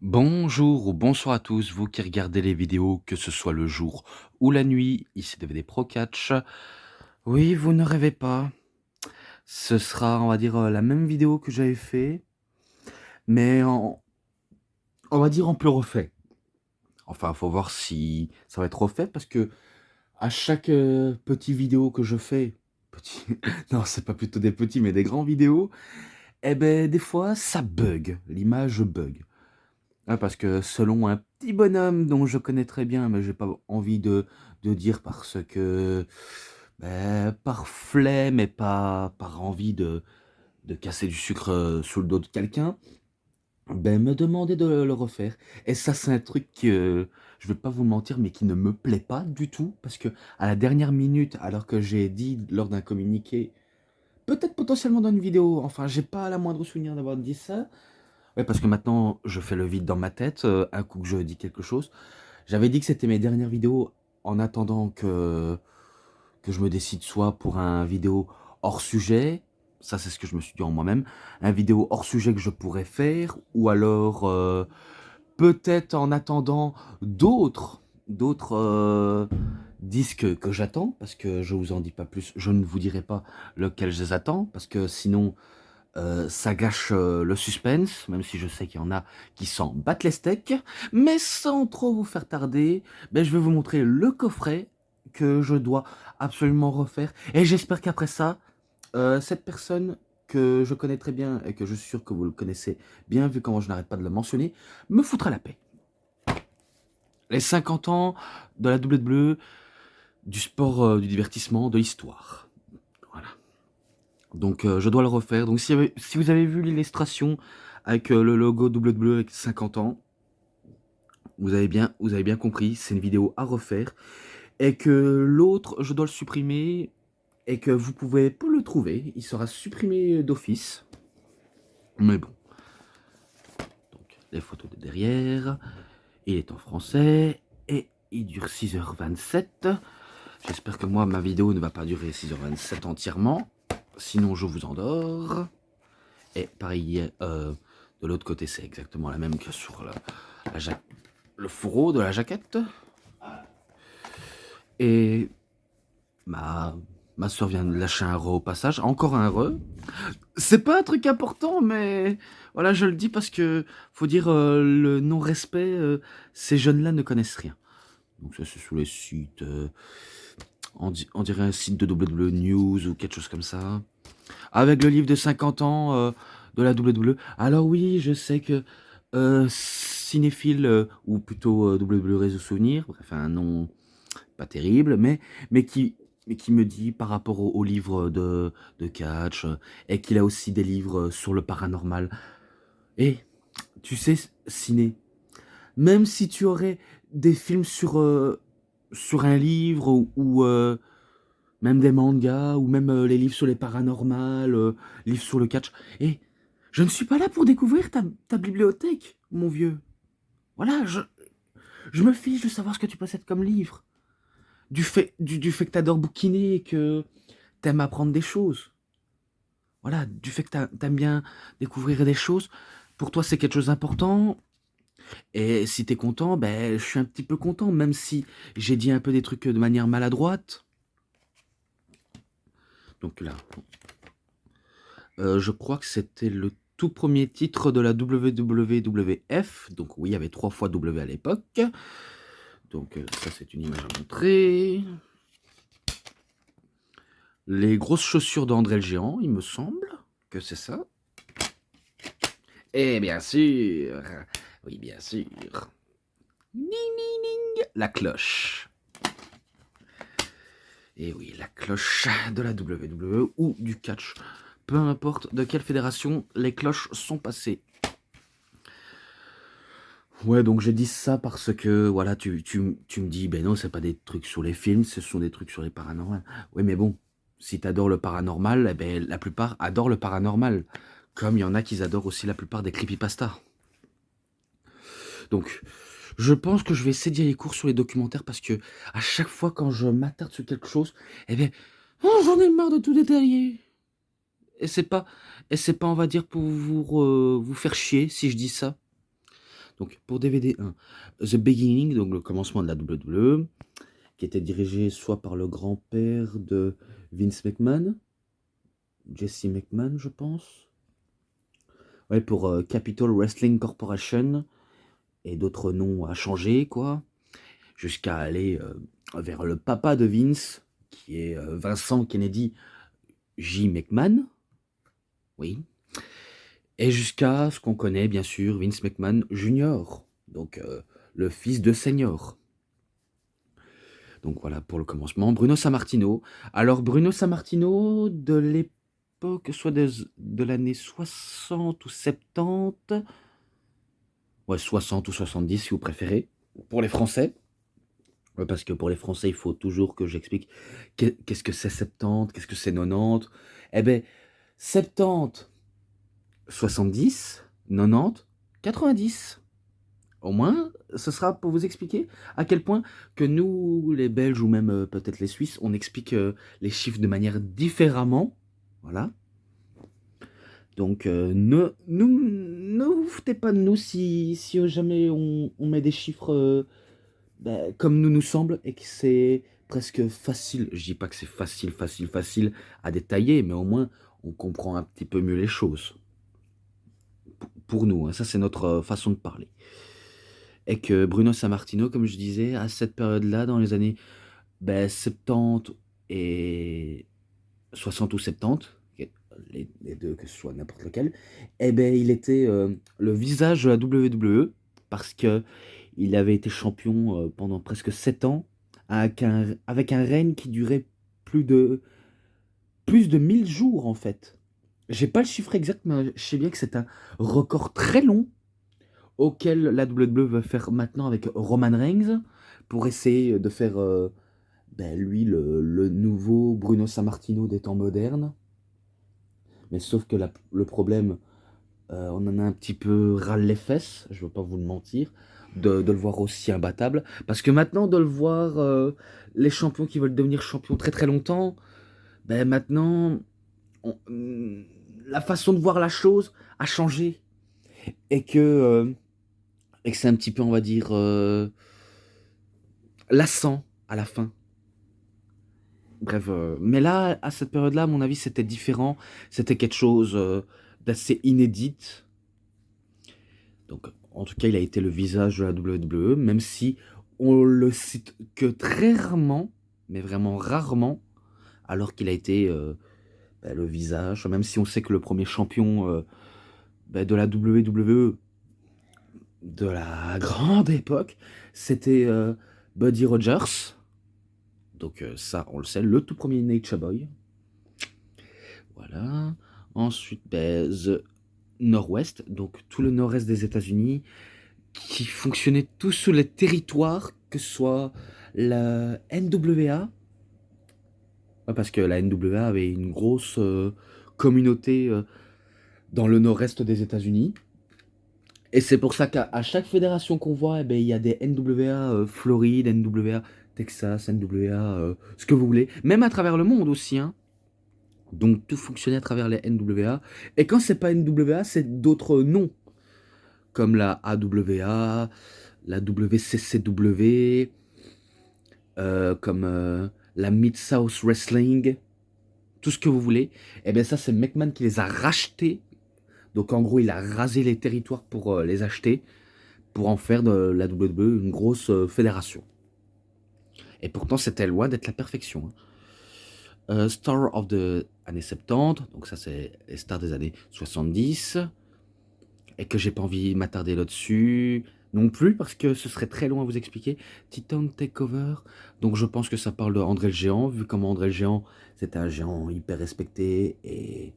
Bonjour ou bonsoir à tous, vous qui regardez les vidéos, que ce soit le jour ou la nuit, ici DVD Pro Catch. Oui, vous ne rêvez pas, ce sera, on va dire, la même vidéo que j'avais fait, mais on va dire en plus refait. Enfin, faut voir si ça va être refait parce que à chaque petite vidéo que je fais, petit, non, c'est pas plutôt des petits, mais des grands vidéos, eh ben des fois ça bug, l'image bug. Ah, parce que selon un petit bonhomme dont je connais très bien, mais j'ai pas envie de dire parce que, par flemme et pas par envie de casser du sucre, sous le dos de quelqu'un, me demander de le refaire. Et ça, c'est un truc que, je vais pas vous mentir, mais qui ne me plaît pas du tout, parce que à la dernière minute, alors que j'ai dit lors d'un communiqué, peut-être potentiellement dans une vidéo, enfin, j'ai pas la moindre souvenir d'avoir dit ça. Ouais, parce que maintenant, je fais le vide dans ma tête, un coup que je dis quelque chose. J'avais dit que c'était mes dernières vidéos en attendant que je me décide soit pour un vidéo hors sujet, ça c'est ce que je me suis dit en moi-même, un vidéo hors sujet que je pourrais faire, ou alors peut-être en attendant d'autres disques que j'attends, parce que je vous en dis pas plus, je ne vous dirai pas lequel je les attends, parce que sinon ça gâche, le suspense, même si je sais qu'il y en a qui s'en battent les steaks. Mais sans trop vous faire tarder, je vais vous montrer le coffret que je dois absolument refaire et j'espère qu'après ça, cette personne que je connais très bien et que je suis sûr que vous le connaissez bien, vu comment je n'arrête pas de le mentionner, me foutra la paix. Les 50 ans de la WWE, du sport, du divertissement, de l'histoire. Voilà. Donc je dois le refaire. Donc si vous avez vu l'illustration avec le logo WWE avec 50 ans, vous avez bien compris, c'est une vidéo à refaire. Et que l'autre, je dois le supprimer et que vous pouvez pas le trouver. Il sera supprimé d'office. Mais bon. Donc les photos de derrière. Il est en français et il dure 6h27. J'espère que moi, ma vidéo ne va pas durer 6h27 entièrement. Sinon, je vous endors. Et pareil, de l'autre côté, c'est exactement la même que sur le fourreau de la jaquette. Et ma, ma soeur vient de lâcher un re au passage. Encore un re. C'est pas un truc important, mais voilà, je le dis parce que faut dire le non-respect, ces jeunes-là ne connaissent rien. Donc ça, c'est sur les sites, on dirait un site de WWE News ou quelque chose comme ça. Avec le livre de 50 ans de la WWE. Alors oui, je sais que cinéphile, ou plutôt WWE Réseau Souvenir, bref, un nom pas terrible, mais qui me dit par rapport au livre de catch, et qu'il a aussi des livres sur le paranormal. Et tu sais, ciné, même si tu aurais des films sur un livre ou même des mangas ou même les livres sur les paranormales, livres sur le catch. Et je ne suis pas là pour découvrir ta bibliothèque, mon vieux. Voilà, je me fiche de savoir ce que tu possèdes comme livre. Du fait que t'adores bouquiner et que t'aimes apprendre des choses. Voilà, du fait que t'aimes bien découvrir des choses. Pour toi, c'est quelque chose d'important. Et si t'es content, je suis un petit peu content, même si j'ai dit un peu des trucs de manière maladroite. Donc là, je crois que c'était le tout premier titre de la WWF. Donc oui, il y avait 3 fois W à l'époque. Donc ça, c'est une image à montrer. Les grosses chaussures d'André le Géant, il me semble que c'est ça. Et bien sûr, oui, bien sûr. Ning, ning, ning, la cloche. Et oui, la cloche de la WWE ou du catch. Peu importe de quelle fédération les cloches sont passées. Ouais, donc j'ai dit ça parce que, voilà, tu me dis, ben non, c'est pas des trucs sur les films, ce sont des trucs sur les paranormales. Oui, mais bon, si t'adores le paranormal, eh ben, la plupart adorent le paranormal. Comme il y en a qui adorent aussi la plupart des creepypastas. Donc, je pense que je vais essayer d'y aller court sur les documentaires parce que à chaque fois quand je m'attarde sur quelque chose, eh ben, oh, j'en ai marre de tout détailler. Et c'est pas, on va dire, pour vous faire chier si je dis ça. Donc pour DVD 1, The Beginning, donc le commencement de la WWE, qui était dirigé soit par le grand-père de Vince McMahon, Jesse McMahon, je pense. Ouais, pour Capital Wrestling Corporation, et d'autres noms à changer, quoi, jusqu'à aller vers le papa de Vince, qui est Vincent Kennedy J. McMahon, oui, et jusqu'à ce qu'on connaît, bien sûr, Vince McMahon Jr., donc le fils de Senior. Donc voilà pour le commencement. Bruno Sammartino. Alors Bruno Sammartino, de l'époque, soit de l'année 60 ou 70, ouais, 60 ou 70 si vous préférez, pour les Français. Ouais, parce que pour les Français, il faut toujours que j'explique qu'est-ce que c'est 70, qu'est-ce que c'est 90. Eh bien, 70, 70, 90, 90. Au moins, ce sera pour vous expliquer à quel point que nous, les Belges ou même peut-être les Suisses, on explique les chiffres de manière différemment. Voilà. Donc, ne vous foutez pas de nous si jamais on met des chiffres comme nous semble et que c'est presque facile. Je dis pas que c'est facile à détailler, mais au moins on comprend un petit peu mieux les choses. Pour nous, hein, ça c'est notre façon de parler. Et que Bruno Sammartino, comme je disais, à cette période-là, dans les années 70 et 60 ou 70, les deux, que ce soit n'importe lequel, eh ben, il était le visage de la WWE parce que il avait été champion pendant presque 7 ans avec un règne qui durait plus de 1000 jours en fait. J'ai pas le chiffre exact, mais je sais bien que c'est un record très long auquel la WWE veut faire maintenant avec Roman Reigns pour essayer de faire lui le nouveau Bruno Sammartino des temps modernes. Mais sauf que le problème, on en a un petit peu ras les fesses, je veux pas vous le mentir, de le voir aussi imbattable. Parce que maintenant, de le voir, les champions qui veulent devenir champions très très longtemps, maintenant, la façon de voir la chose a changé. Et et que c'est un petit peu, on va dire, lassant à la fin. Bref, mais là, à cette période-là, à mon avis, c'était différent. C'était quelque chose d'assez inédit. Donc, en tout cas, il a été le visage de la WWE, même si on le cite que très rarement, mais vraiment rarement, alors qu'il a été le visage, même si on sait que le premier champion de la WWE de la grande époque, c'était Buddy Rogers. Donc ça, on le sait, le tout premier Nature Boy. Voilà. Ensuite, The Nord-Ouest, donc tout le nord-est des États-Unis, qui fonctionnait tous sous les territoires, que ce soit la NWA, ouais, parce que la NWA avait une grosse communauté dans le nord-est des États-Unis. Et c'est pour ça qu'à chaque fédération qu'on voit, il y a des NWA Floride, NWA Texas, NWA, ce que vous voulez. Même à travers le monde aussi, hein. Donc tout fonctionnait à travers les NWA. Et quand c'est pas NWA, c'est d'autres noms. Comme la AWA, la WCCW, comme la Mid-South Wrestling, tout ce que vous voulez. Et bien ça, c'est McMahon qui les a rachetés. Donc en gros, il a rasé les territoires pour les acheter, pour en faire de la WWE une grosse fédération. Et pourtant, c'était loin d'être la perfection, hein. Star of the années 70, donc ça c'est les stars des années 70, et que j'ai pas envie de m'attarder là-dessus non plus, parce que ce serait très long à vous expliquer. Titan Takeover, donc je pense que ça parle de André le Géant, vu comment André le Géant, c'était un géant hyper respecté et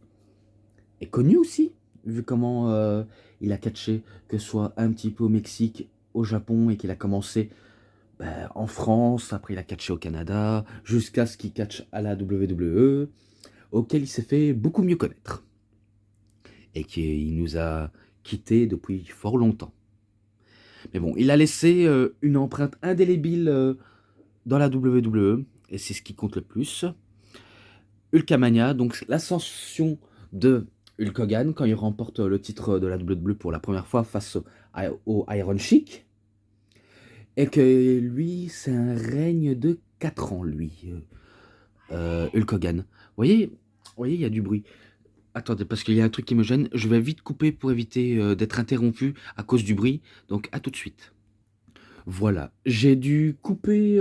connu aussi, vu comment il a catché, que ce soit un petit peu au Mexique, au Japon, et qu'il a commencé en France, après il a catché au Canada, jusqu'à ce qu'il catche à la WWE, auquel il s'est fait beaucoup mieux connaître. Et qui nous a quittés depuis fort longtemps. Mais bon, il a laissé une empreinte indélébile dans la WWE, et c'est ce qui compte le plus. Hulkamania, donc l'ascension de Hulk Hogan quand il remporte le titre de la WWE pour la première fois face au Iron Sheik. Et que lui, c'est un règne de 4 ans, lui, Hulk Hogan. Voyez, il y a du bruit. Attendez, parce qu'il y a un truc qui me gêne. Je vais vite couper pour éviter d'être interrompu à cause du bruit. Donc, à tout de suite. Voilà, j'ai dû couper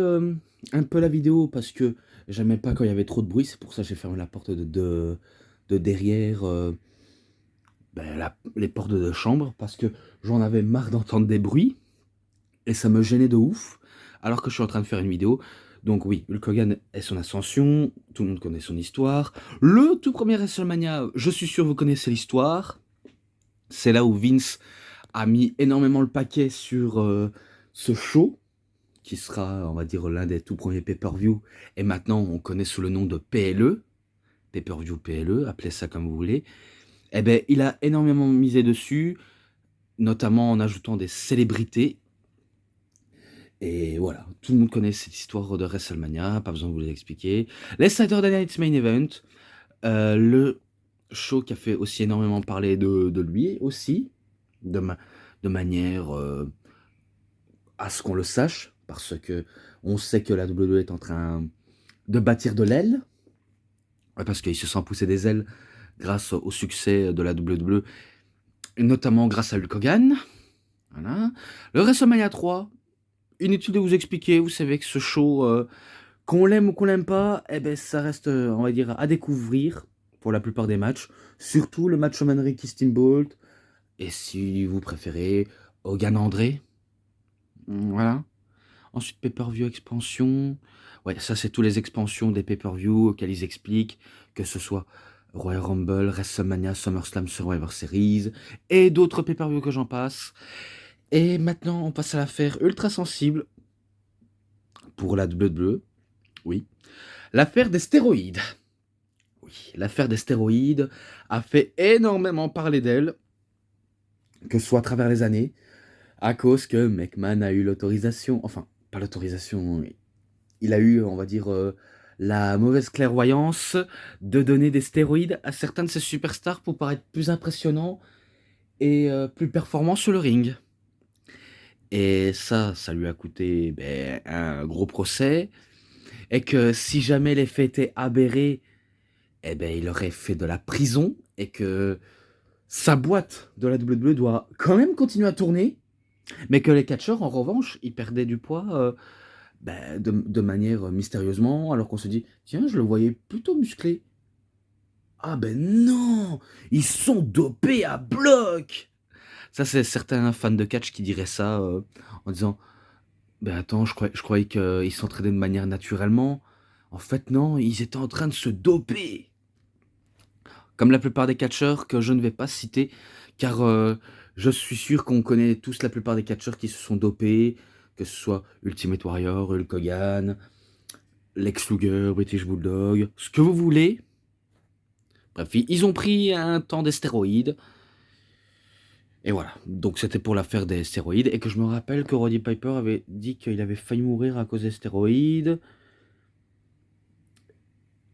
un peu la vidéo parce que j'aimais pas quand il y avait trop de bruit. C'est pour ça que j'ai fermé la porte de derrière les portes de chambre parce que j'en avais marre d'entendre des bruits et ça me gênait de ouf alors que je suis en train de faire une vidéo. Donc oui, Hulk Hogan est son ascension, tout le monde connaît son histoire. Le tout premier WrestleMania, je suis sûr vous connaissez l'histoire. C'est là où Vince a mis énormément le paquet sur ce show, qui sera, on va dire, l'un des tout premiers pay-per-view. Et maintenant, on connaît sous le nom de PLE, pay-per-view PLE, appelez ça comme vous voulez. Eh ben, il a énormément misé dessus, notamment en ajoutant des célébrités. Et voilà, tout le monde connaît cette histoire de WrestleMania, pas besoin de vous l'expliquer. Les Saturday Night Main Event, le show qui a fait aussi énormément parler de lui aussi, de manière à ce qu'on le sache, parce que on sait que la WWE est en train de bâtir de l'aile, parce qu'il se sent pousser des ailes grâce au succès de la WWE, notamment grâce à Hulk Hogan. Voilà. Le WrestleMania 3, inutile de vous expliquer, vous savez que ce show, qu'on l'aime ou qu'on l'aime pas, eh ben, ça reste, on va dire, à découvrir pour la plupart des matchs, surtout le match Roman Ricky Steamboat, et si vous préférez, Hogan André. Voilà. Ensuite, pay-per-view expansion. Ouais, ça, c'est tous les expansions des pay-per-view auxquels ils expliquent, que ce soit Royal Rumble, WrestleMania, SummerSlam, Survivor Series, et d'autres pay-per-view que j'en passe. Et maintenant, on passe à l'affaire ultra sensible pour la WWE. Oui. L'affaire des stéroïdes. Oui, l'affaire des stéroïdes a fait énormément parler d'elle, que ce soit à travers les années, à cause que McMahon a eu l'autorisation, enfin, pas l'autorisation, il a eu, on va dire, la mauvaise clairvoyance de donner des stéroïdes à certains de ses superstars pour paraître plus impressionnants et plus performants sur le ring. Et ça lui a coûté un gros procès. Et que si jamais les faits étaient avérés, eh ben, il aurait fait de la prison. Et que sa boîte de la WWE doit quand même continuer à tourner. Mais que les catcheurs, en revanche, ils perdaient du poids de manière mystérieusement, alors qu'on se dit, tiens, je le voyais plutôt musclé. Ah ben non, ils sont dopés à bloc. Ça, c'est certains fans de catch qui diraient ça en disant, ben attends, je croyais qu'ils s'entraînaient de manière naturellement. En fait, non, ils étaient en train de se doper. Comme la plupart des catcheurs que je ne vais pas citer, car je suis sûr qu'on connaît tous la plupart des catcheurs qui se sont dopés, que ce soit Ultimate Warrior, Hulk Hogan, Lex Luger, British Bulldog, ce que vous voulez. Bref, ils ont pris un temps des stéroïdes. Et voilà, donc c'était pour l'affaire des stéroïdes. Et que je me rappelle que Roddy Piper avait dit qu'il avait failli mourir à cause des stéroïdes.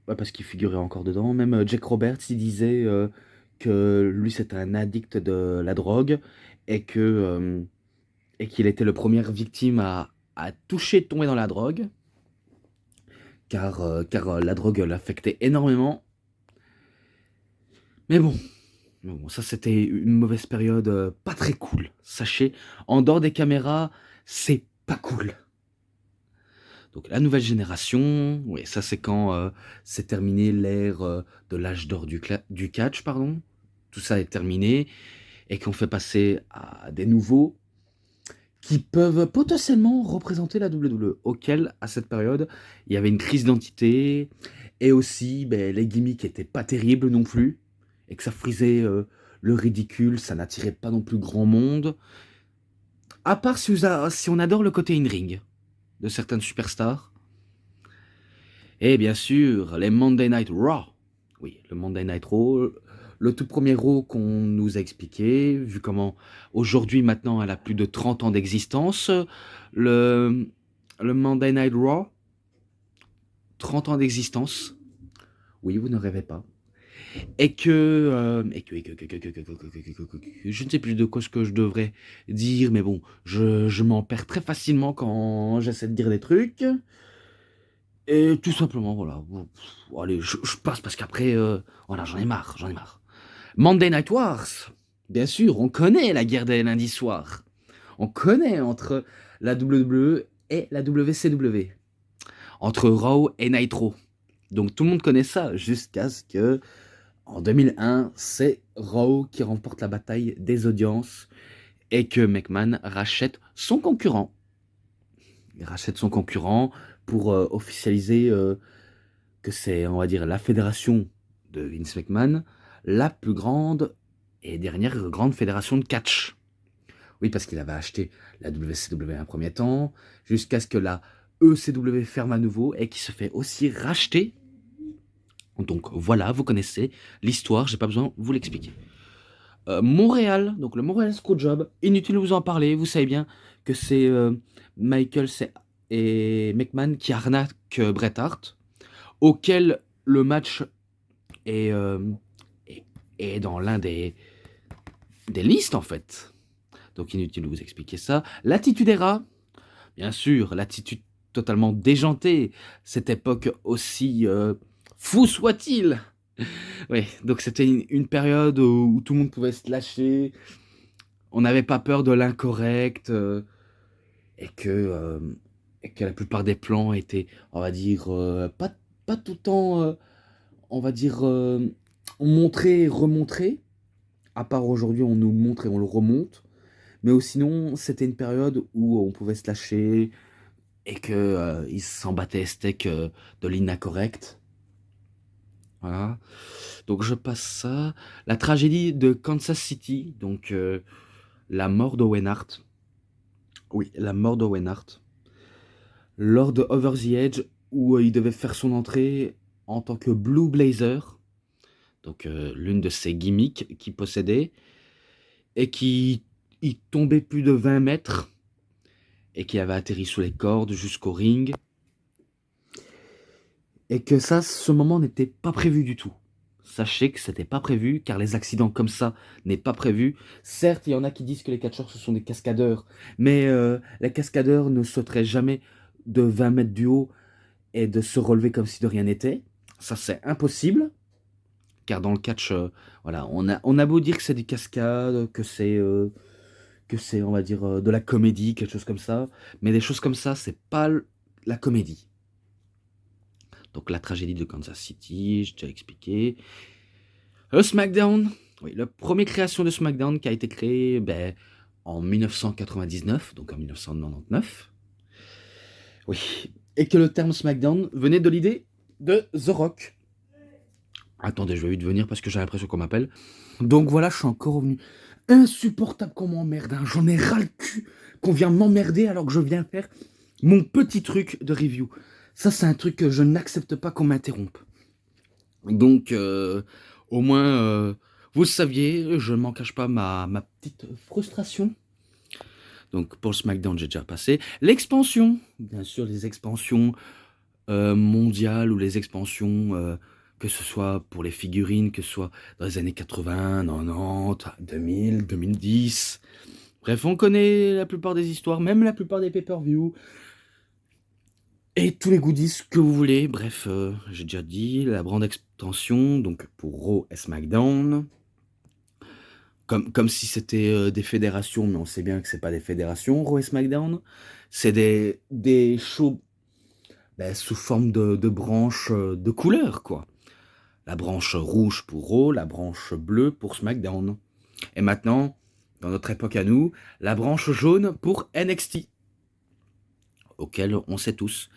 Ouais, parce qu'il figurait encore dedans. Même Jack Roberts, il disait que lui c'était un addict de la drogue et qu'il était le première victime à toucher, tomber dans la drogue, car la drogue l'affectait énormément. Mais bon, ça c'était une mauvaise période, pas très cool. Sachez, en dehors des caméras, c'est pas cool. Donc la nouvelle génération, oui, ça c'est quand c'est terminé l'ère de l'âge d'or du catch, pardon. Tout ça est terminé et qu'on fait passer à des nouveaux qui peuvent potentiellement représenter la WWE, auquel, à cette période, il y avait une crise d'identité, et aussi, les gimmicks étaient pas terribles non plus, et que ça frisait le ridicule, ça n'attirait pas non plus grand monde, à part si on adore le côté in-ring de certaines superstars, et bien sûr, les Monday Night Raw. Oui, le Monday Night Raw, le tout premier Raw qu'on nous a expliqué, vu comment aujourd'hui, maintenant, elle a plus de 30 ans d'existence. Le, le Monday Night Raw, 30 ans d'existence. Oui, vous ne rêvez pas. Je ne sais plus de quoi ce que je devrais dire, mais bon, je m'en perds très facilement quand j'essaie de dire des trucs. Et tout simplement, voilà. Bon, allez, je passe parce qu'après, voilà, j'en ai marre, j'en ai marre. Monday Night Wars. Bien sûr, on connaît la guerre des lundis soirs. On connaît entre la WWE et la WCW. Entre Raw et Nitro. Donc tout le monde connaît ça jusqu'à ce que, en 2001, c'est Raw qui remporte la bataille des audiences et que McMahon rachète son concurrent. Il rachète son concurrent pour officialiser que c'est, on va dire, la fédération de Vince McMahon, la plus grande et dernière grande fédération de catch. Oui, parce qu'il avait acheté la WCW un premier temps, jusqu'à ce que la ECW ferme à nouveau et qui se fait aussi racheter. Donc voilà, vous connaissez l'histoire, j'ai pas besoin de vous l'expliquer. Montréal, donc le Montréal Screwjob, inutile de vous en parler, vous savez bien que c'est Michaels et McMahon qui arnaquent Bret Hart, auquel le match est, est, est dans l'un des listes en fait. Donc inutile de vous expliquer ça. L'attitude era, bien sûr, l'attitude totalement déjantée, cette époque aussi fou soit-il. Oui, donc c'était une période où tout le monde pouvait se lâcher, on n'avait pas peur de l'incorrect, et que la plupart des plans étaient, on va dire, pas tout le temps, on va dire, montrés et remontrés, à part aujourd'hui on nous le montre et on le remonte, mais sinon c'était une période où on pouvait se lâcher et que ils s'en battaient steak de l'incorrect. Voilà. Donc je passe ça. La tragédie de Kansas City, donc la mort d'Owen Hart. Oui, la mort d'Owen Hart. Lors de Over the Edge, où il devait faire son entrée en tant que Blue Blazer, donc l'une de ses gimmicks qu'il possédait, et qui il tombait plus de 20 mètres, et qui avait atterri sous les cordes jusqu'au ring, et que ça, ce moment n'était pas prévu du tout. Sachez que c'était pas prévu, car les accidents comme ça n'est pas prévu. Certes, il y en a qui disent que les catcheurs ce sont des cascadeurs, mais les cascadeurs ne sauteraient jamais de 20 mètres du haut et de se relever comme si de rien n'était. Ça, c'est impossible, car dans le catch, voilà, on a beau dire que c'est des cascades, que c'est, on va dire, de la comédie, quelque chose comme ça, mais des choses comme ça, c'est pas la comédie. Donc la tragédie de Kansas City, j'ai déjà expliqué. SmackDown, oui, la première création de SmackDown qui a été créée en 1999, donc en 1999. Oui, et que le terme SmackDown venait de l'idée de The Rock. Attendez, je vais vite venir parce que j'ai l'impression qu'on m'appelle. Donc voilà, je suis encore revenu. Insupportable qu'on m'emmerde, hein. J'en ai ras le cul qu'on vient m'emmerder alors que je viens faire mon petit truc de review. Ça, c'est un truc que je n'accepte pas qu'on m'interrompe. Donc, au moins, vous le saviez, je ne m'en cache pas ma petite frustration. Donc, pour le SmackDown, j'ai déjà passé. L'expansion, bien sûr, les expansions mondiales ou les expansions, que ce soit pour les figurines, que ce soit dans les années 80, 90, 2000, 2010. Bref, on connaît la plupart des histoires, même la plupart des pay-per-view. Et tous les goodies que vous voulez. Bref, j'ai déjà dit, la grande extension, donc pour Raw et SmackDown. Comme si c'était des fédérations, mais on sait bien que c'est pas des fédérations, Raw et SmackDown. C'est des shows sous forme de branches de couleurs, quoi. La branche rouge pour Raw, la branche bleue pour SmackDown. Et maintenant, dans notre époque à nous, la branche jaune pour NXT, auquel on sait tous.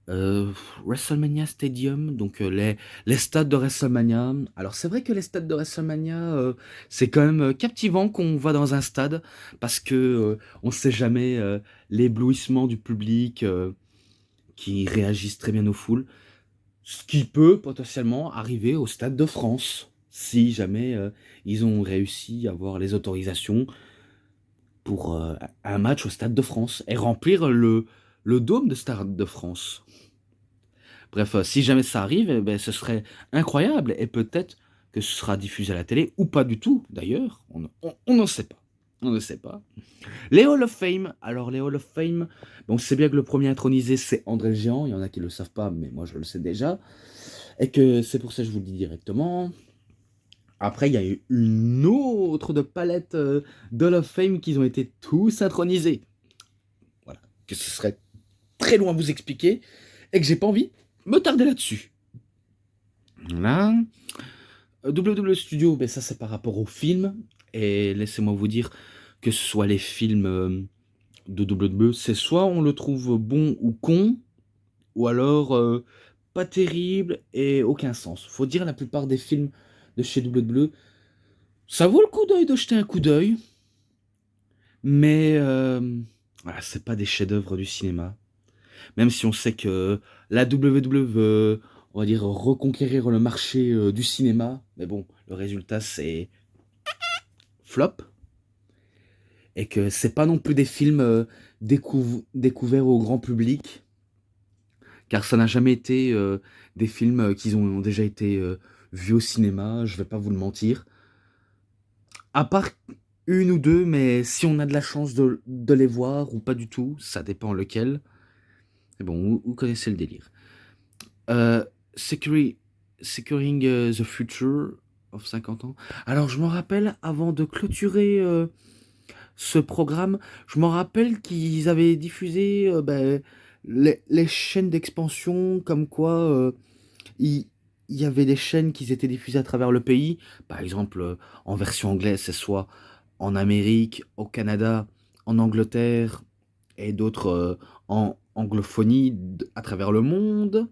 WrestleMania Stadium, donc les stades de WrestleMania. Alors c'est vrai que les stades de WrestleMania, c'est quand même captivant qu'on va dans un stade parce que on sait jamais l'éblouissement du public qui réagissent très bien aux foules. Ce qui peut potentiellement arriver au Stade de France, si jamais ils ont réussi à avoir les autorisations pour un match au Stade de France et remplir le dôme de Stade de France. Bref, si jamais ça arrive, eh beh, ce serait incroyable et peut-être que ce sera diffusé à la télé ou pas du tout d'ailleurs, on n'en sait pas. On ne sait pas. Les Hall of Fame, alors les Hall of Fame, bon, on sait bien que le premier intronisé, c'est André le Géant, il y en a qui le savent pas, mais moi je le sais déjà, et que c'est pour ça que je vous le dis directement. Après, il y a eu une autre de palette, d'Hall of Fame qu'ils ont été tous intronisés. Voilà, que ce serait très loin à vous expliquer et que j'ai pas envie de me tarder là-dessus. Voilà. WW Studio, ben ça c'est par rapport aux films et laissez-moi vous dire que ce soit les films, de WWE, c'est soit on le trouve bon ou con, ou alors, pas terrible et aucun sens. Faut dire la plupart des films de chez WWE, ça vaut le coup d'œil de jeter un coup d'œil, mais voilà, c'est pas des chefs-d'œuvre du cinéma. Même si on sait que la WWE veut, on va dire, reconquérir le marché, du cinéma, mais bon, le résultat c'est flop et que c'est pas non plus des films, découverts au grand public, car ça n'a jamais été, des films, qui ont déjà été, vus au cinéma, je vais pas vous le mentir. À part une ou 2, mais si on a de la chance de les voir ou pas du tout, ça dépend lequel. Mais bon, vous connaissez le délire. Heu, Securi Securing, the Future of 50 ans. Alors je me rappelle avant de clôturer, ce programme, je me rappelle qu'ils avaient diffusé, les chaînes d'expansion comme quoi, il il y avait des chaînes qui étaient diffusées à travers le pays. Par exemple, en version anglaise, c'est soit en Amérique, au Canada, en Angleterre et d'autres, en anglophonie à travers le monde.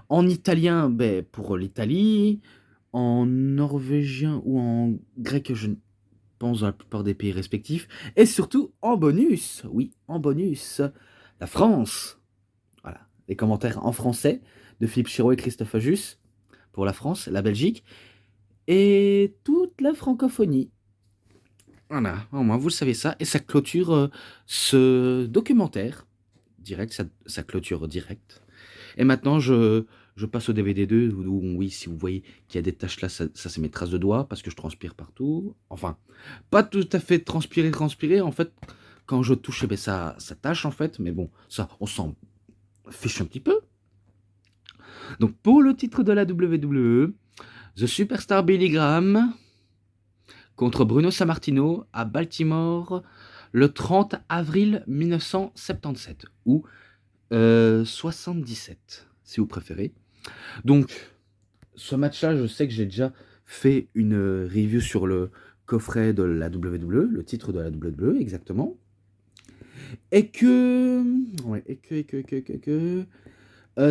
En italien, ben pour l'Italie. En norvégien ou en grec, je pense dans la plupart des pays respectifs. Et surtout en bonus, oui, en bonus, la France. Voilà, les commentaires en français de Philippe Chiraud et Christophe Ajus pour la France, la Belgique et toute la francophonie. Voilà, au moins vous savez ça et ça clôture, ce documentaire direct, ça clôture direct. Et maintenant je passe au DVD 2 où oui, si vous voyez qu'il y a des taches là, ça c'est mes traces de doigts parce que je transpire partout. Enfin, pas tout à fait transpirer, en fait, quand je touche, eh beh, ça tâche en fait, mais bon, ça, on s'en fiche un petit peu. Donc pour le titre de la WWE, The Superstar Billy Graham contre Bruno Sammartino à Baltimore le 30 avril 1977 ou 77 si vous préférez. Donc ce match-là, je sais que j'ai déjà fait une review sur le coffret de la WWE, le titre de la WWE exactement. Et que ouais,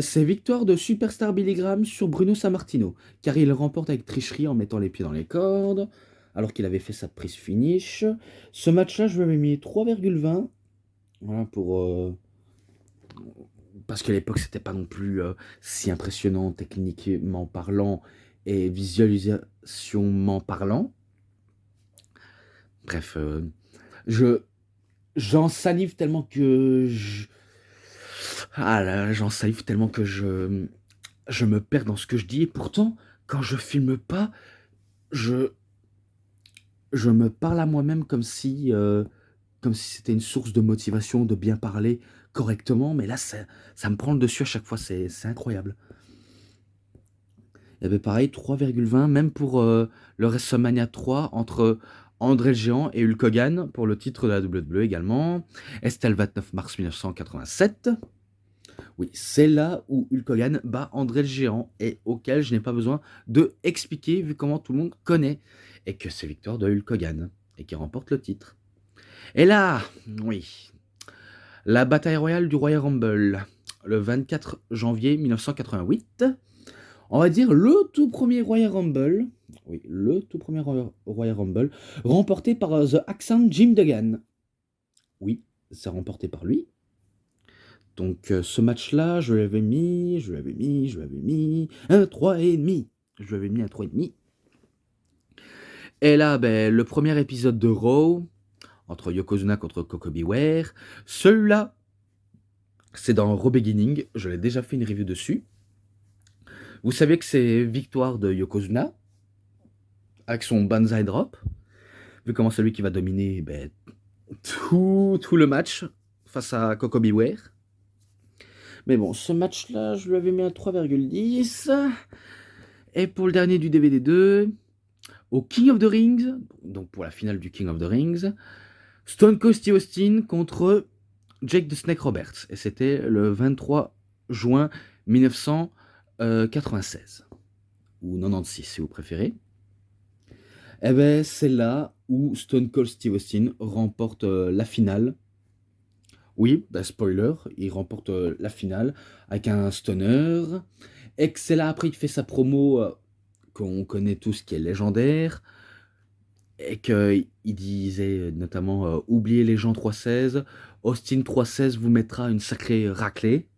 c'est victoire de Superstar Billy Graham sur Bruno Sammartino, car il remporte avec tricherie en mettant les pieds dans les cordes, alors qu'il avait fait sa prise finish. Ce match-là, je lui avais mis 3,20. Voilà, parce qu'à l'époque, c'était pas non plus si impressionnant techniquement parlant et visualisation parlant. Bref, je j'en salive tellement que ah là, j'en salive tellement que je me perds dans ce que je dis et pourtant, quand je filme pas, je je me parle à moi-même comme si c'était une source de motivation, de bien parler correctement, mais là, ça me prend le dessus à chaque fois, c'est incroyable. Il y avait pareil 3,20 même pour, le WrestleMania 3 entre André le Géant et Hulk Hogan pour le titre de la WWE également. Et c'était le 29 mars 1987. Oui, c'est là où Hulk Hogan bat André le Géant et auquel je n'ai pas besoin de expliquer vu comment tout le monde connaît et que c'est victoire de Hulk Hogan et qui remporte le titre. Et là, oui, la bataille royale du Royal Rumble, le 24 janvier 1988. On va dire le tout premier Royal Rumble, oui, le tout premier Royal Rumble, remporté par The Accent Jim Duggan. Oui, c'est remporté par lui. Donc ce match-là, je l'avais mis un 3,5. Je lui avais mis un 3,5. Et là, ben, le premier épisode de Raw, entre Yokozuna contre Koko Beware, celui-là, c'est dans Raw Beginning, je l'ai déjà fait une review dessus. Vous savez que c'est victoire de Yokozuna, avec son Banzai Drop, vu comment c'est lui qui va dominer tout le match face à Coco Beware. Mais bon, ce match-là, je lui avais mis un 3,10. Et pour le dernier du DVD 2, au King of the Rings, donc pour la finale du King of the Rings, Stone Cold Steve Austin contre Jake the Snake Roberts. Et c'était le 23 juin 1996. Ou 96 si vous préférez. Et ben c'est là où Stone Cold Steve Austin remporte la finale. Oui, spoiler, il remporte la finale avec un stunner. Et que c'est là après qu'il fait sa promo qu'on connaît tous qui est légendaire. Et qu'il disait notamment oubliez les gens 316, Austin 316 vous mettra une sacrée raclée.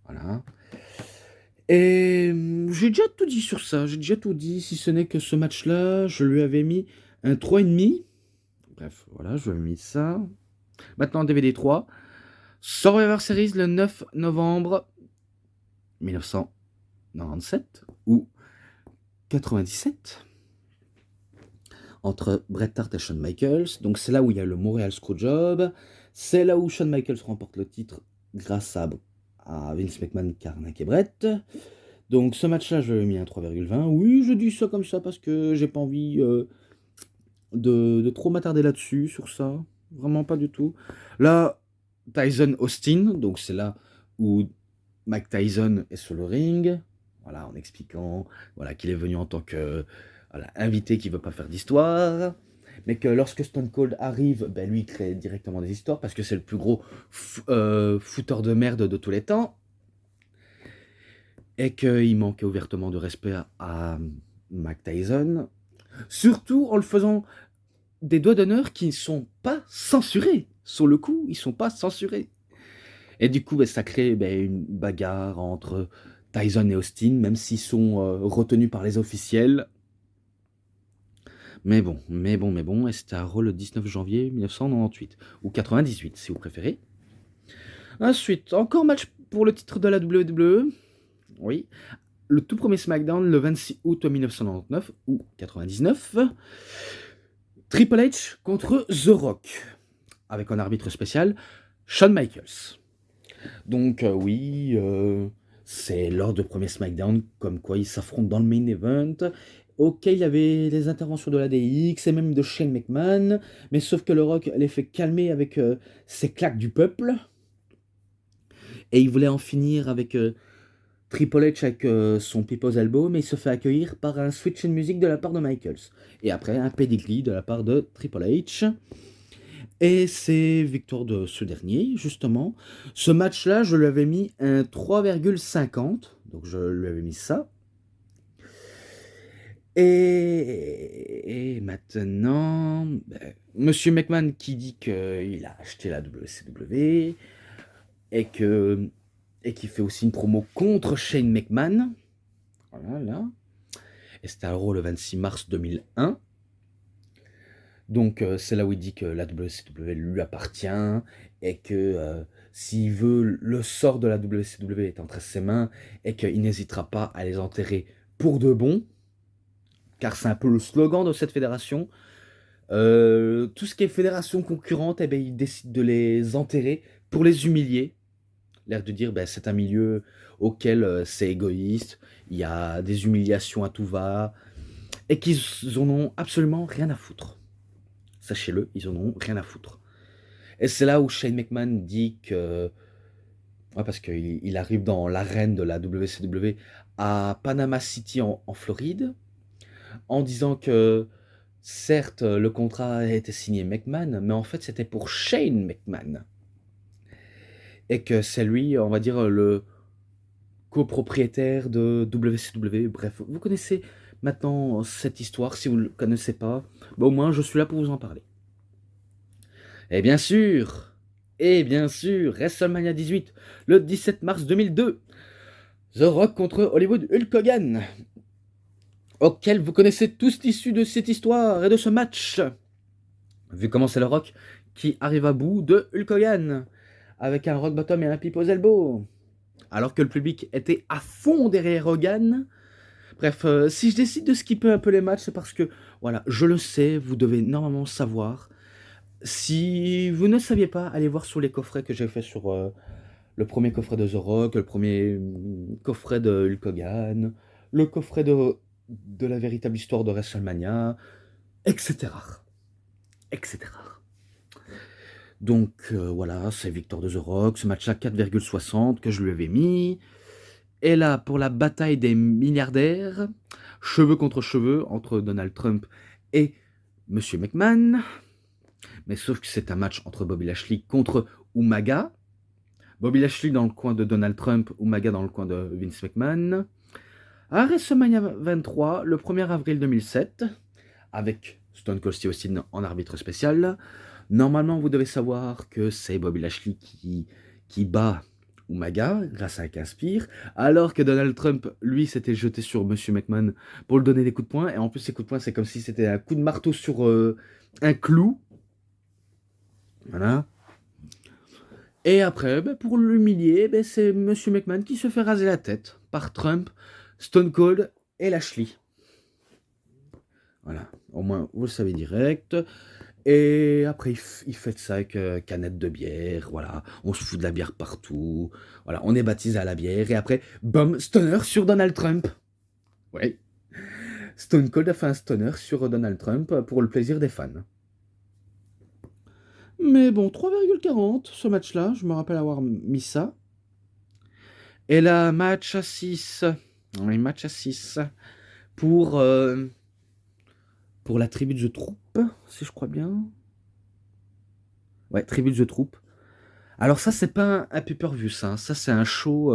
Voilà. Et j'ai déjà tout dit sur ça, j'ai déjà tout dit, si ce n'est que ce match-là, je lui avais mis un 3,5. Bref, voilà, je lui avais mis ça. Maintenant, DVD 3. Survivor Series le 9 novembre 1997 ou 97 entre Bret Hart et Shawn Michaels. Donc c'est là où il y a le Montreal Screwjob. C'est là où Shawn Michaels remporte le titre grâce à Vince McMahon, Karnak et Bret. Donc ce match-là, je lui ai mis un 3,20. Oui, je dis ça comme ça parce que j'ai pas envie de trop m'attarder là-dessus, sur ça. Vraiment pas du tout. Là, Tyson Austin, donc c'est là où Mike Tyson est sur le ring. Voilà, en expliquant qu'il est venu en tant que invité qui veut pas faire d'histoire. Mais que lorsque Stone Cold arrive, lui il crée directement des histoires parce que c'est le plus gros fouteur de merde de tous les temps. Et qu'il manquait ouvertement de respect à Mike Tyson. Surtout en le faisant des doigts d'honneur qui ne sont pas censurés. Sur le coup, ils sont pas censurés. Et du coup, ça crée une bagarre entre Tyson et Austin, même s'ils sont retenus par les officiels. Mais bon. Et c'était à Raw le 19 janvier 1998. Ou 98, si vous préférez. Ensuite, encore match pour le titre de la WWE. Oui. Le tout premier SmackDown, le 26 août 1999, ou 99. Triple H contre The Rock, avec un arbitre spécial, Shawn Michaels. Donc c'est lors du premier SmackDown, comme quoi ils s'affrontent dans le main event. Ok, il y avait les interventions de l'ADX et même de Shane McMahon, mais sauf que le Rock les fait calmer avec ses claques du peuple. Et il voulait en finir avec Triple H avec son People's Elbow, mais il se fait accueillir par un switch in music de la part de Michaels. Et après, un pedigree de la part de Triple H. Et c'est victoire de ce dernier, justement. Ce match-là, je lui avais mis un 3,50. Donc je lui avais mis ça. Et maintenant, Monsieur McMahon qui dit qu'il a acheté la WCW et qui fait aussi une promo contre Shane McMahon. Voilà, là. Et c'était à Raw le 26 mars 2001. Donc c'est là où il dit que la WCW lui appartient et que s'il veut, le sort de la WCW est entre ses mains et qu'il n'hésitera pas à les enterrer pour de bon, car c'est un peu le slogan de cette fédération. Tout ce qui est fédération concurrente, il décide de les enterrer pour les humilier. L'air de dire c'est un milieu auquel c'est égoïste, il y a des humiliations à tout va, et qu'ils en ont absolument rien à foutre. Sachez-le, ils en ont rien à foutre. Et c'est là où Shane McMahon dit que... Ouais, parce qu'il arrive dans l'arène de la WCW à Panama City en Floride, en disant que, certes, le contrat a été signé McMahon, mais en fait, c'était pour Shane McMahon. Et que c'est lui, on va dire, le copropriétaire de WCW. Bref, vous connaissez maintenant cette histoire. Si vous ne le connaissez pas, au moins, je suis là pour vous en parler. Et bien sûr, WrestleMania 18, le 17 mars 2002, The Rock contre Hollywood Hulk Hogan, auquel vous connaissez tous l'issue de cette histoire et de ce match. Vu comment c'est le Rock qui arrive à bout de Hulk Hogan, avec un Rock Bottom et un People's Elbow. alors que le public était à fond derrière Hogan. Bref, si je décide de skipper un peu les matchs, c'est parce que, voilà, je le sais, vous devez normalement savoir. Si vous ne saviez pas, allez voir sur les coffrets que j'ai fait sur le premier coffret de The Rock, le premier coffret de Hulk Hogan, le coffret de la véritable histoire de WrestleMania, etc. etc. Donc voilà, c'est victoire de The Rock, ce match-là 4,60 que je lui avais mis. Et là, pour la bataille des milliardaires, cheveux contre cheveux, entre Donald Trump et Monsieur McMahon. Mais sauf que c'est un match entre Bobby Lashley contre Umaga. Bobby Lashley dans le coin de Donald Trump, Umaga dans le coin de Vince McMahon. À WrestleMania 23, le 1er avril 2007, avec Stone Cold Steve Austin en arbitre spécial. Normalement, vous devez savoir que c'est Bobby Lashley qui bat Umaga grâce à un Caspire, alors que Donald Trump, lui, s'était jeté sur Monsieur McMahon pour lui donner des coups de poing. Et en plus, ces coups de poing, c'est comme si c'était un coup de marteau sur un clou. Voilà. Et après, pour l'humilier, c'est Monsieur McMahon qui se fait raser la tête par Trump, Stone Cold et Lashley. Voilà, au moins vous le savez direct. Et après, il fait ça avec canette de bière, voilà. On se fout de la bière partout. Voilà, on est baptisé à la bière. Et après, bam, stunner sur Donald Trump. Ouais. Stone Cold a fait un stunner sur Donald Trump pour le plaisir des fans. Mais bon, 3,40 ce match-là, je me rappelle avoir mis ça. Et là, match à 6. Oui, match à 6. Pour la tribu de The Troop, si je crois bien. Ouais, tribu de The Troop. Alors ça, c'est pas un pay-per-view, ça. Ça, c'est un show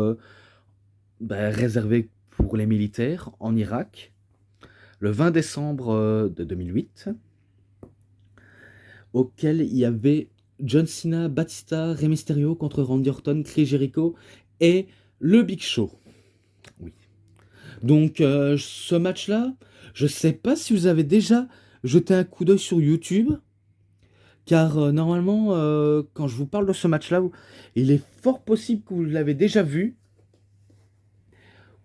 réservé pour les militaires en Irak, le 20 décembre de 2008, auquel il y avait John Cena, Batista, Rey Mysterio contre Randy Orton, Chris Jericho et le Big Show. Oui. Donc ce match-là, je sais pas si vous avez déjà jeté un coup d'œil sur YouTube, car normalement, quand je vous parle de ce match-là, il est fort possible que vous l'avez déjà vu,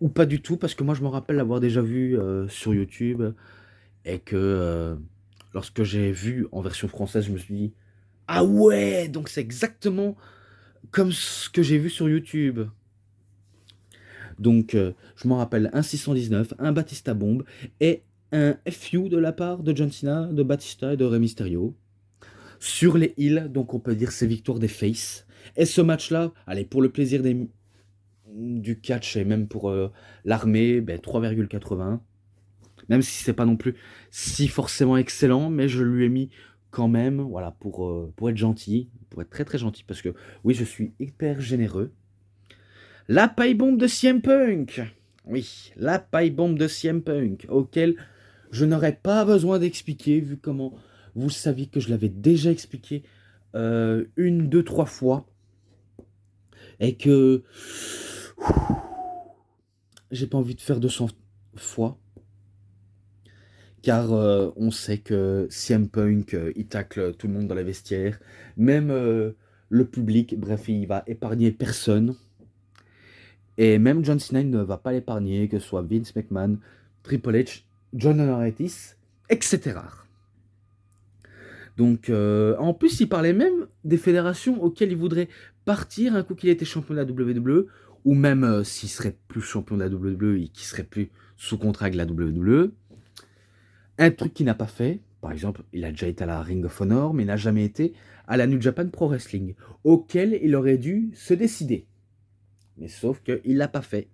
ou pas du tout, parce que moi je me rappelle l'avoir déjà vu sur YouTube, et que lorsque j'ai vu en version française, je me suis dit, ah ouais, donc c'est exactement comme ce que j'ai vu sur YouTube. Donc je m'en rappelle un 619, un Batista Bomb, et un FU de la part de John Cena, de Batista et de Rey Mysterio. Sur les heels, donc on peut dire c'est victoire des faces. Et ce match-là, allez, pour le plaisir du catch et même pour l'armée, 3,80. Même si c'est pas non plus si forcément excellent, mais je lui ai mis quand même, voilà, pour être gentil, pour être très très gentil, parce que oui, je suis hyper généreux. La paille bombe de CM Punk. Oui, la paille bombe de CM Punk, auquel je n'aurais pas besoin d'expliquer, vu comment vous saviez que je l'avais déjà expliqué une, deux, trois fois. Et que j'ai pas envie de faire 200 fois. Car on sait que CM Punk, il tacle tout le monde dans les vestiaires, même le public, bref, il va épargner personne. Et même John Cena ne va pas l'épargner, que ce soit Vince McMahon, Triple H, John Laurinaitis, etc. Donc, en plus, il parlait même des fédérations auxquelles il voudrait partir un coup qu'il était champion de la WWE, ou même s'il serait plus champion de la WWE et qu'il serait plus sous contrat avec la WWE. Un truc qu'il n'a pas fait, par exemple, il a déjà été à la Ring of Honor, mais il n'a jamais été à la New Japan Pro Wrestling, auquel il aurait dû se décider. Mais sauf qu'il l'a pas fait.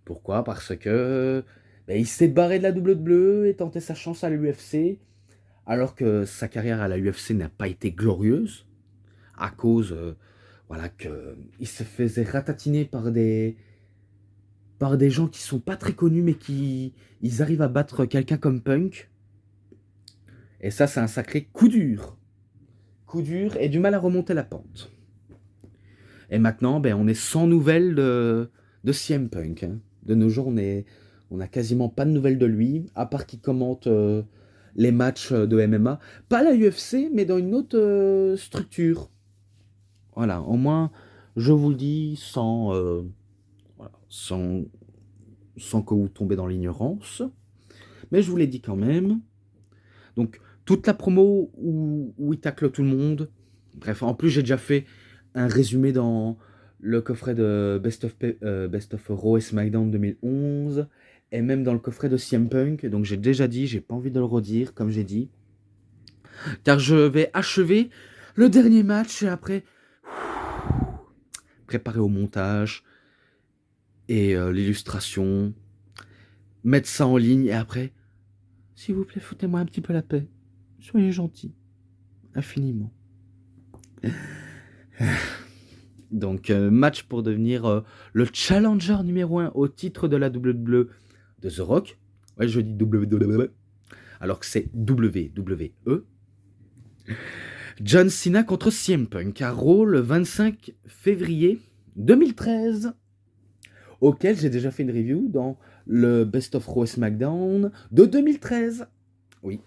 Pourquoi? Parce que il s'est barré de la WWE et tenté sa chance à l'UFC, alors que sa carrière à la UFC n'a pas été glorieuse, à cause voilà, qu'il se faisait ratatiner par des gens qui sont pas très connus, mais ils arrivent à battre quelqu'un comme Punk. Et ça, c'est un sacré coup dur. Coup dur et du mal à remonter la pente. Et maintenant, on est sans nouvelles de CM Punk. Hein. De nos jours, on a quasiment pas de nouvelles de lui, à part qu'il commente les matchs de MMA. Pas la UFC, mais dans une autre structure. Voilà, au moins, Je vous le dis voilà, sans que vous tombez dans l'ignorance, mais je vous l'ai dit quand même. Donc, toute la promo où il tacle tout le monde. Bref, en plus, j'ai déjà fait un résumé dans le coffret de Best of Raw et SmackDown 2011, et même dans le coffret de CM Punk. Donc, j'ai déjà dit, j'ai pas envie de le redire, comme j'ai dit. Car je vais achever le dernier match et après, préparer au montage et l'illustration, mettre ça en ligne et après, s'il vous plaît, foutez-moi un petit peu la paix. Soyez gentils, infiniment. Donc, match pour devenir le challenger numéro 1 au titre de la WWE de The Rock. Ouais, je dis WWE, alors que c'est WWE. John Cena contre CM Punk à Raw le 25 février 2013, auquel j'ai déjà fait une review dans le Best of Raw SmackDown de 2013. Oui.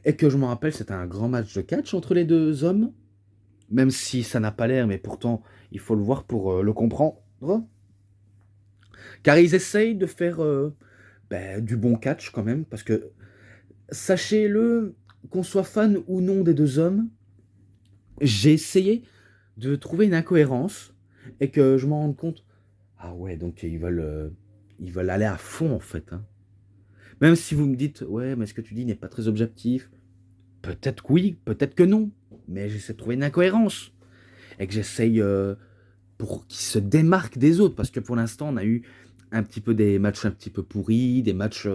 Et que je me rappelle, c'était un grand match de catch entre les deux hommes. Même si ça n'a pas l'air, mais pourtant, il faut le voir pour le comprendre. Car ils essayent de faire du bon catch quand même, parce que, sachez-le, qu'on soit fan ou non des deux hommes, j'ai essayé de trouver une incohérence, et que je m'en rende compte, ah ouais, donc ils veulent aller à fond en fait. Hein. Même si vous me dites, ouais, mais ce que tu dis n'est pas très objectif, peut-être que oui, peut-être que non, mais j'essaie de trouver une incohérence. Et que j'essaye pour qu'ils se démarquent des autres. Parce que pour l'instant, on a eu un petit peu des matchs un petit peu pourris, des matchs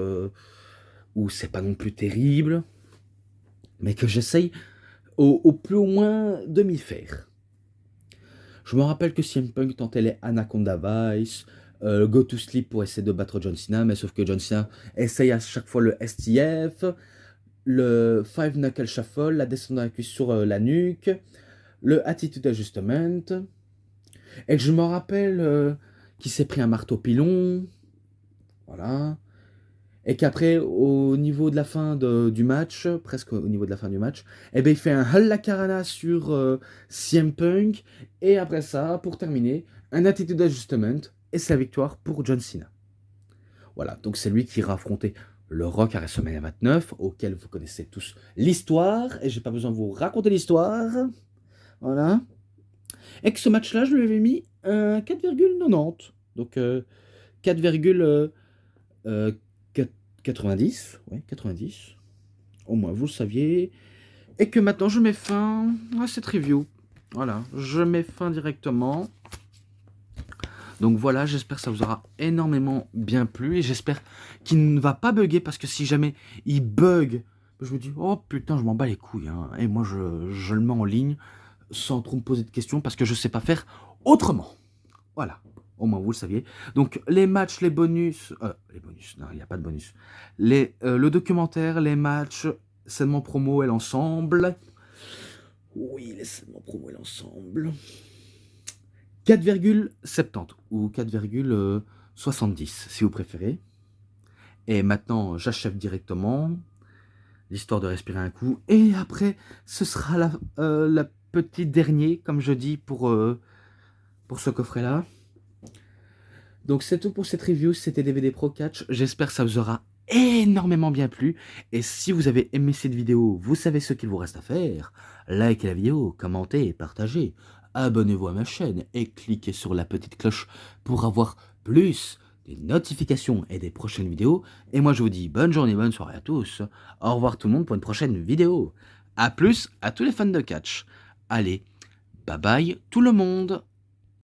où c'est pas non plus terrible, mais que j'essaye au plus au moins de m'y faire. Je me rappelle que CM Punk tentait les Anaconda Vice, Go to Sleep pour essayer de battre John Cena, mais sauf que John Cena essaye à chaque fois le STF, le Five Knuckle Shuffle, la descente de la cuisse sur la nuque, le Attitude Adjustment, et que je me rappelle qu'il s'est pris un marteau pilon, voilà, et qu'après, au niveau de la fin du match, presque au niveau de la fin du match, eh ben, il fait un Halla Karana sur CM Punk, et après ça, pour terminer, un Attitude Adjustment, et c'est la victoire pour John Cena. Voilà, donc c'est lui qui ira affronter le Rock à WrestleMania 29, auquel vous connaissez tous l'histoire, et j'ai pas besoin de vous raconter l'histoire. Voilà. Et que ce match-là, je lui avais mis un 4,90. Donc 4,90. Ouais, 90. Au moins, vous le saviez. Et que maintenant, je mets fin à cette review. Voilà, je mets fin directement. Donc voilà, j'espère que ça vous aura énormément bien plu. Et j'espère qu'il ne va pas bugger. Parce que si jamais il bug, je me dis, oh putain, je m'en bats les couilles. Hein. Et moi, je le mets en ligne sans trop me poser de questions. Parce que je ne sais pas faire autrement. Voilà, au moins vous le saviez. Donc les matchs, les bonus, non, il n'y a pas de bonus. Le documentaire, les matchs, seulement promo et l'ensemble. Oui, les seulement promo et l'ensemble. 4,70 ou 4,70 si vous préférez. Et maintenant, j'achève directement, l'histoire de respirer un coup. Et après, ce sera la petite dernier, comme je dis, pour ce coffret-là. Donc c'est tout pour cette review, c'était DVD Pro Catch, j'espère que ça vous aura énormément bien plu, et si vous avez aimé cette vidéo, vous savez ce qu'il vous reste à faire, likez la vidéo, commentez, partagez, abonnez-vous à ma chaîne, et cliquez sur la petite cloche pour avoir plus des notifications et des prochaines vidéos, et moi je vous dis bonne journée, bonne soirée à tous, au revoir tout le monde pour une prochaine vidéo, à plus à tous les fans de catch, allez, bye bye tout le monde.